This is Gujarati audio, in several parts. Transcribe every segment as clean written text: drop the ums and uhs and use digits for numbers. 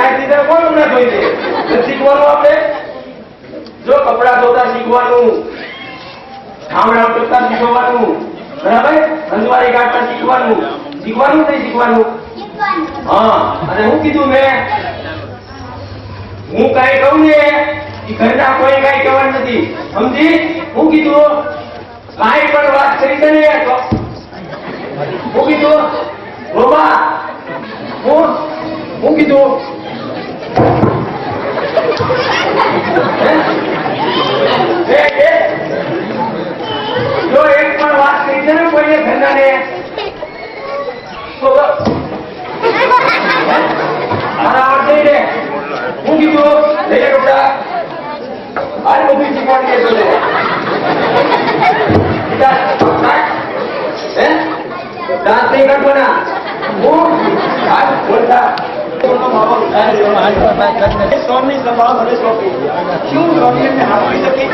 કાઈ દીધે કોણ ના જોઈ દે શીખવાનું આપણે જો કપડા ધોતા શીખવાનું ઠામડા ઉતરતા શીખવાનું બરાબર અંજવારી કાઢતા શીખવાનું શીખવાનું નહીં શીખવાનું હા અને હું કીધું મેં હું કાઈ કહું ને એ ઘરના કોઈ કાઈ કહેવાનું નથી સમજી હું કીધું કાઈ પણ વાત કરી છે ને તો હું કીધું રોબા હું કીધું જો એક પણ વાત કરી છે ને કોઈને ઘરના ને મારા આવડે રે હું કીધું લઈ લે કપડા આ બધું શીખવાડી દેશો ને દાંત નહીં કાઢવાના હું હાથ બોલતા સ્વામી સંભાળ મને સોંપી શું સ્વામી આપી શકી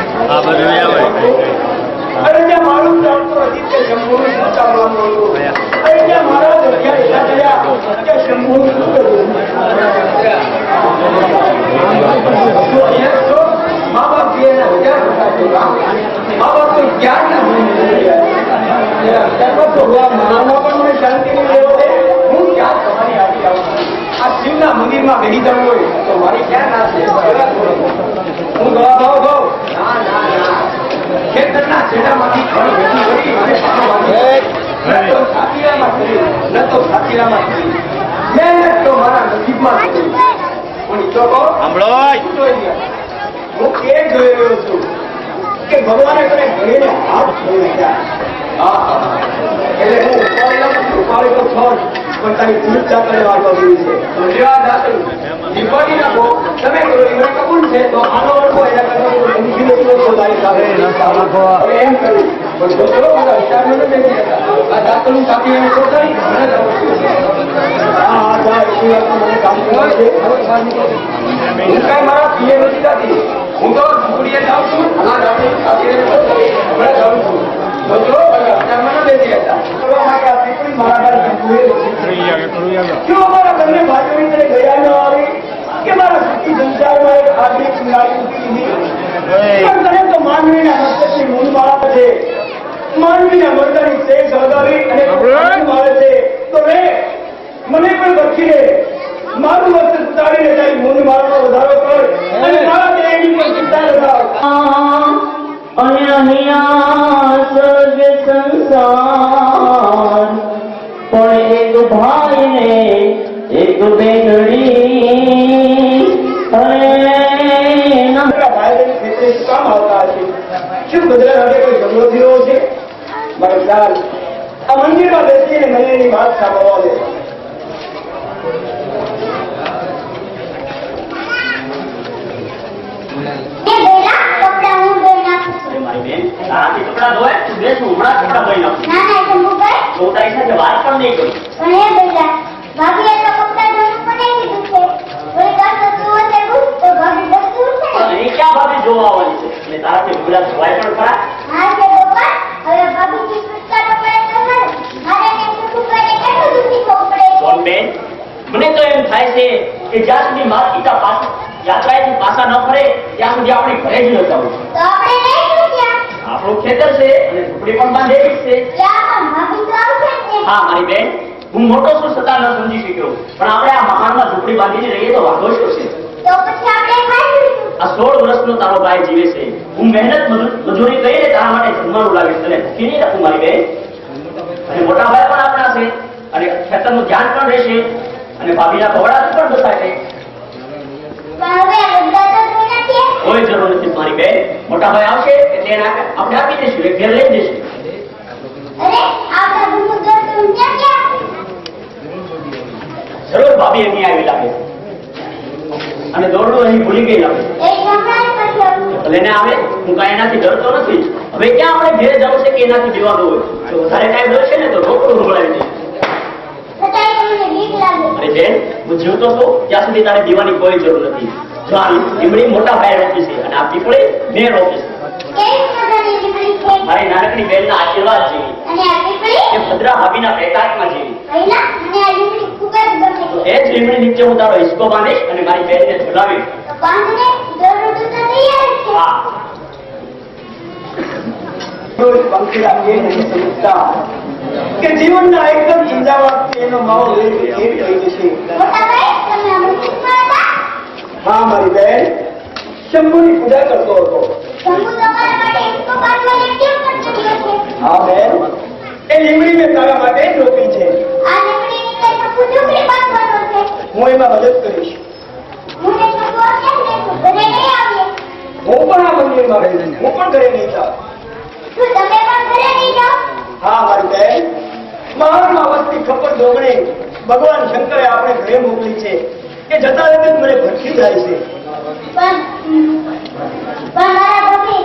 અરે જે મારું જાણતો હતી તે શંભુનું સંચાલવાનું હતું અરે જે મારા દરિયા એલા ગયા તે શંભુનું શું કરવું મા બાપ જે હજાર મા બાપ તો જ્ઞાન ના માનવમાં પણ મને શાંતિ નહીં લેવો દે હું ક્યાં તમારી આવી આવું આ શિવના મંદિરમાં બેસી જવું હોય તો મારી ક્યાં ના છે હું દવા ભાવ ભાવ ના ના ના ખેતરના છેડામાંથી ઘર ભેગી કરી અને છાતીરામાં કરી મહેનત તો મારા નસીબમાં કરી પણ ચોકો હું એ જોઈ રહ્યો છું કે ભગવાને મને ઘડીને હાથ છોડી નાખ્યા એટલે હું ઉપાડી તો છોડ પણ તારી ભૂલ ચાકડે વાળવા ગયું છે નિભાવી નાખો તમે કરો એમને કબૂલ છે તો આનો અર્થો એના કરતા તારી સાથે એમ કર્યું પણ દોસ્તો મારા વિચારનો નથી આ દાંતનું કાપી એને છોડી મને કામ કરવા છે હું કઈ મારા પીએ નથી જાતી હું તો ઝૂંપડીએ જાઉં છું આ દાંતનું કાપીને હમણાં જાઉં છું દોસ્તો વિચારમાં બેસી હતા કરવા માટે આ પીપળી મારા ઘર શું અમારા બંને ભાઈઓની તરફ ગયા ન આવી કે મારા સુખી સંસારમાં એક આદમી કુંડાળી ઉઠી દીધી પણ તને તો માનવીના મસ્તકની મૂળ માળા છે માનવીના મરદાની શેખ સહદારી અને મારે છે તો રે મને પણ બરખી દે મારું મસ્તક ઉતારીને તારી મૂળ માળામાં વધારો કર અને મારા દેહની પણ ચિંતા લગાવ અને અહીંયા સ્વર્ગ સંસાર પણ એક ભાઈ ને એક બેનડી અને કામ આવતા હશે શું ગધેડા સાથે કોઈ ઝઘડો થયો છે મારો ચાલ આ મંદિરમાં બેસીને મને એની વાત સાંભળવા દે કપડા ધોય તું બેસ હું હમણાં કપડા ધોઈ નાખું ના ના જમ્બુ ભાઈ તો તારી સાથે વાત પણ નહીં કરું પણ એ બેટા ભાભીએ તો કપડા ધોવાનું પણ કીધું છે કોઈ કામ થતું હશે તો ભાભી દસતું છે અને એ ક્યાં ભાભી જોવા આવવાની છે એટલે તારાથી ભૂલા ધોવાય પણ ખરા હા છે બાપા હવે ભાભીજી છુટકારો પડે તો મારે ને કુટુંબને કેટલું દુઃખી થવું પડે કોણ બેન મને તો એમ થાય છે કે જ્યાં સુધી માતા પિતા પાછા યાત્રાએથી પાછા ન ફરે ત્યાં સુધી આપણે ઘરે જ ન જવું તો આપણે રહીશું ક્યાં આપણું ખેતર છે અને ઝૂંપડી પણ બાંધેલી છે ક્યાં પણ ભાભી તો આવશે જ ને હા મારી બેન હું મોટો છું છતાં ન સમજી શક્યો પણ આપણે આ મકાનમાં ઝૂંપડી બાંધીને રહીએ તો વાંધો શું છે તો પછી આપણે ખાઈશું આ 16 વર્ષનો તારો ભાઈ જીવે છે હું મહેનત મજૂરી કરીને તારા માટે જમવાનું લાવીશ તને ભૂખી નહીં રાખું મારી બેન અને મોટા ભાઈ પણ આપણા છે અને ખેતરનું ધ્યાન પણ રહેશે અને ભાભીના કપડા પણ બસાશે પણ હવે આ બધા તો જોઈ નાખીએ કોઈ જરૂર નથી મારી બેન મોટા ભાઈ આવશે એટલે આપણે આપી દઈશું એક ઘેર લઈ જઈશું અરે આપણા ગુનું ઘર તો ઊંચા ક્યાં જરૂર ભાભી એની આવી લાગે અને દોરડું અહીં ભૂલી ગઈ લાગે એ હમણાં પછી આવું લઈને આવે હું કાંઈ એનાથી ડરતો નથી હવે ક્યાં આપણે ઘેર જવું છે કે એનાથી દેવાનું હોય જો વધારે ટાઈમ ડરશે ને તો રોકડું રોકડાવી દે છતાંય તમને બીક લાગે અરે બેન હું જીવતો છું ત્યાં સુધી તારે દીવાની કોઈ જરૂર નથી જો આ લીમડી મોટા ભાઈ રોકી છે અને આ પીપળી મેં રોકી છે કેવી મજાને પ્રકારની લીમડી છે? મારી નાનકડી બહેનના આશીર્વાદ જેવી, અને આ પીપળી? એ ભદ્રા ભાભીના પ્રેતાત્મા જેવી. પહેલા મને આ લીમડી ખૂબ જ ગમે તો છે. એ જ લીમડી નીચે હું તારો હિસકો બાંધીશ અને મારી બહેનને ઝુલાવીશ. તો બાંધને દરરોજ તો તૈયાર જ છે. હા, રોજ પંક્તિ રાખીએ નથી સમજતા કે જીવનના એકદમ ઝંઝાવાતથી એનો માહોલ કેવી થઈ જશે. મોટા ભાઈ, તમે આ મંદિરમાં હતા? હા મારી બહેન શંભુની પૂજા કરતો હતો. શંભુ તમારા માટે હિસ્સો બાંધવાની કેમ કરતો રહ્યો છે? હા બેન, એ લીમડી મેં તારા માટે જ રોપી છે. આ લીમડીની લઈને શંભુ ઝૂંપડી બાંધવાનો છે. હું એમાં મદદ કરીશ. હું ને શંભુ કેમ રહેશું? ઘરે નહીં આવીએ? હું પણ આ મંદિરમાં રહીશ. હું પણ ઘરે નહીં જાઉં. શું તમે પણ ઘરે નહીં જાઓ? હા મારી બહેન, મહાનમાં વસતી ખપર જોગણે ભગવાન શંકરે આપણે ઘરે મોકલી છે કે જતા રહેતે જ મને ભટકી જાય છે. પણ મારા ભાભી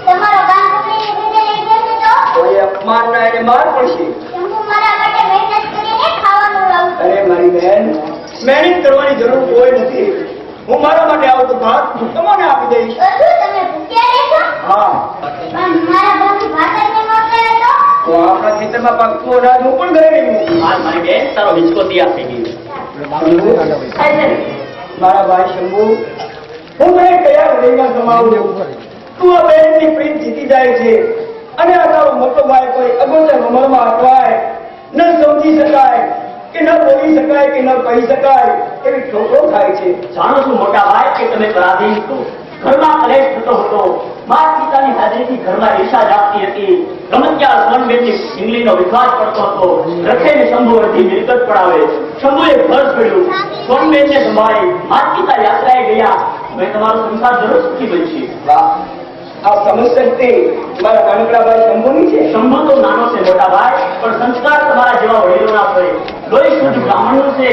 તમારો કામ પકડીને ઘરે લઈ જશે તો? તો એ અપમાનના એને માર પડશે. શંભુ મારા માટે મહેનત કરીને ખાવાનું લાવું છું. અરે મારી બહેન, મહેનત કરવાની જરૂર કોઈ નથી. હું મારા માટે આવતો ભાત તમને આપી દઈશ. તો શું તમે ભૂખ્યા રહેશો? હા, પણ મારા ભાભી ભાત જ નહીં મોકલે તો? તો આપણા ખેતરમાં પાકતું અનાજ હું પણ ઘરે નહીં મૂકું. હાલ મારી બહેન તારો હિસકો તૈયાર થઈ ગયો. થાય છે ને? મારા ભાઈ શંભુ, હું તને કયા હૃદયમાં સમાવું? તું આ બહેનની પ્રેમ જીતી જાય છે અને આ તારો મોટો ભાઈ કોઈ અગોચર ઉંમરમાં અટવાય, ન સમજી શકાય કે ન બોલી શકાય કે ન કહી શકાય એવી ઠોકરો થાય છે. જાણું છું મોટા ભાઈ કે તમે પરાધીન છો. ઘરમાં કલેશ થતો હતો. માતા પિતાની હાજરીથી ઘરમાં ઈર્ષા જાગતી હતી. રમતિયાળ સોનબેનની ઢીંગલીનો વિશ્વાસ પડતો હતો. રખેને શંભુ અડધી મિલકત પડાવે. શંભુએ ઘર છોડ્યું. સોનબેનને સંભાળી. માતા પિતા યાત્રાએ ગયા. હવે તમારો સંસાર જરૂર સુખી બનશે. વાહ, આ સમજશક્તિ મારા નાનકડા ભાઈ શંભુની છે. શંભુ તો નાનો છે મોટા ભાઈ, પણ સંસ્કાર તમારા જેવા વડીલોના હોય. લોહી શુદ્ધ બ્રાહ્મણનું છે.